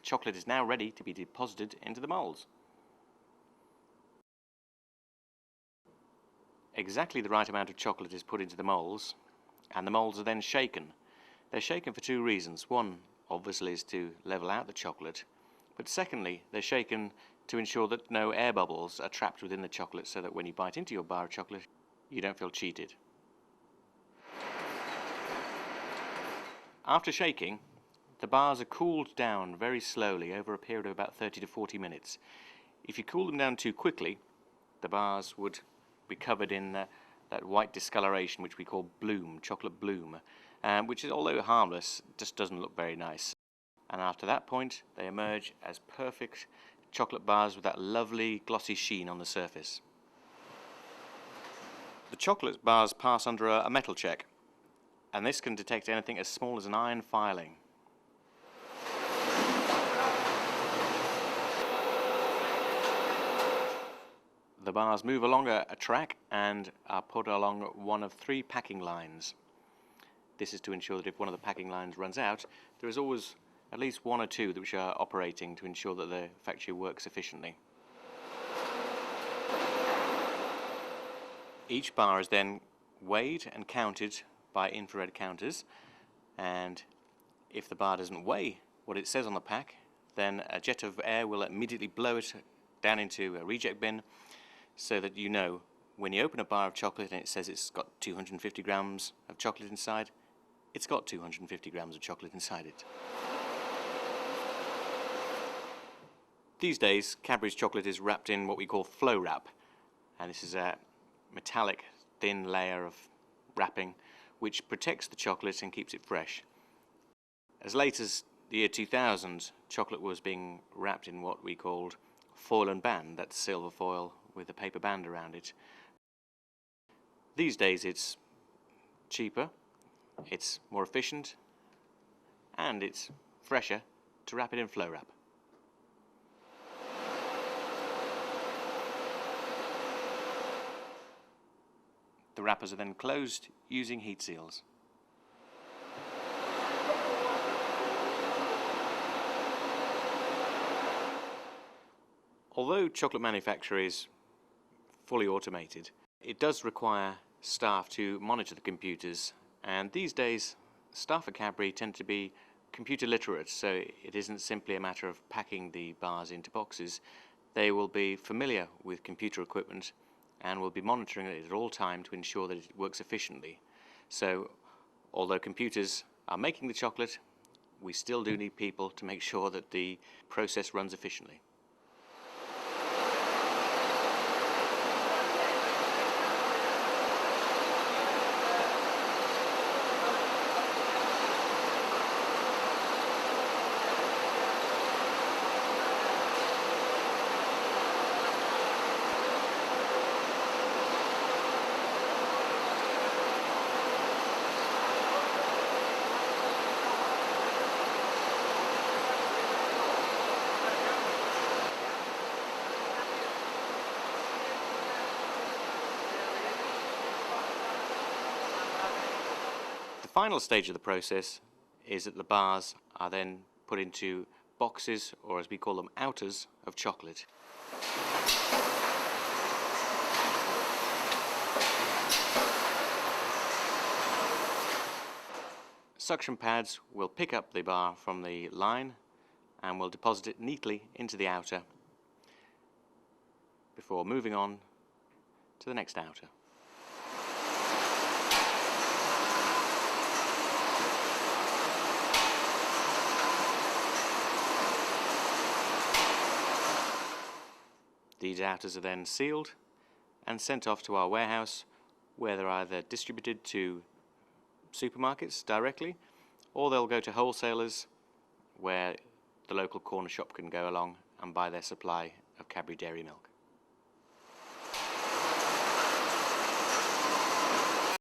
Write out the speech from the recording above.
chocolate is now ready to be deposited into the moulds. Exactly the right amount of chocolate is put into the moulds, and the moulds are then shaken. They're shaken for two reasons. One, obviously, is to level out the chocolate, but secondly, they're shaken to ensure that no air bubbles are trapped within the chocolate, so that when you bite into your bar of chocolate, you don't feel cheated. After shaking, the bars are cooled down very slowly over a period of about 30 to 40 minutes. If you cool them down too quickly, the bars would be covered in that white discoloration which we call bloom, chocolate bloom, which is, although harmless, just doesn't look very nice. And after that point, they emerge as perfect chocolate bars with that lovely glossy sheen on the surface. The chocolate bars pass under a metal check, and this can detect anything as small as an iron filing. The bars move along a track and are put along one of 3 packing lines. This is to ensure that if one of the packing lines runs out, there is always at least 1 or 2 which are operating to ensure that the factory works efficiently. Each bar is then weighed and counted by infrared counters, and if the bar doesn't weigh what it says on the pack, then a jet of air will immediately blow it down into a reject bin, so that you know when you open a bar of chocolate and it says it's got 250 grams of chocolate inside, it's got 250 grams of chocolate inside it. These days, Cadbury's chocolate is wrapped in what we call flow wrap, and this is a metallic thin layer of wrapping which protects the chocolate and keeps it fresh. As late as the year 2000, chocolate was being wrapped in what we called foil and band, that's silver foil with a paper band around it. These days it's cheaper, it's more efficient, and it's fresher to wrap it in flow wrap. The wrappers are then closed using heat seals. Although chocolate manufacture is fully automated, it does require staff to monitor the computers, and these days staff at Cadbury tend to be computer literate, so it isn't simply a matter of packing the bars into boxes. They will be familiar with computer equipment and will be monitoring it at all time to ensure that it works efficiently. So although computers are making the chocolate, we still do need people to make sure that the process runs efficiently. The final stage of the process is that the bars are then put into boxes, or as we call them, outers of chocolate. Suction pads will pick up the bar from the line and will deposit it neatly into the outer before moving on to the next outer. These outers are then sealed and sent off to our warehouse, where they're either distributed to supermarkets directly, or they'll go to wholesalers, where the local corner shop can go along and buy their supply of Cadbury dairy milk.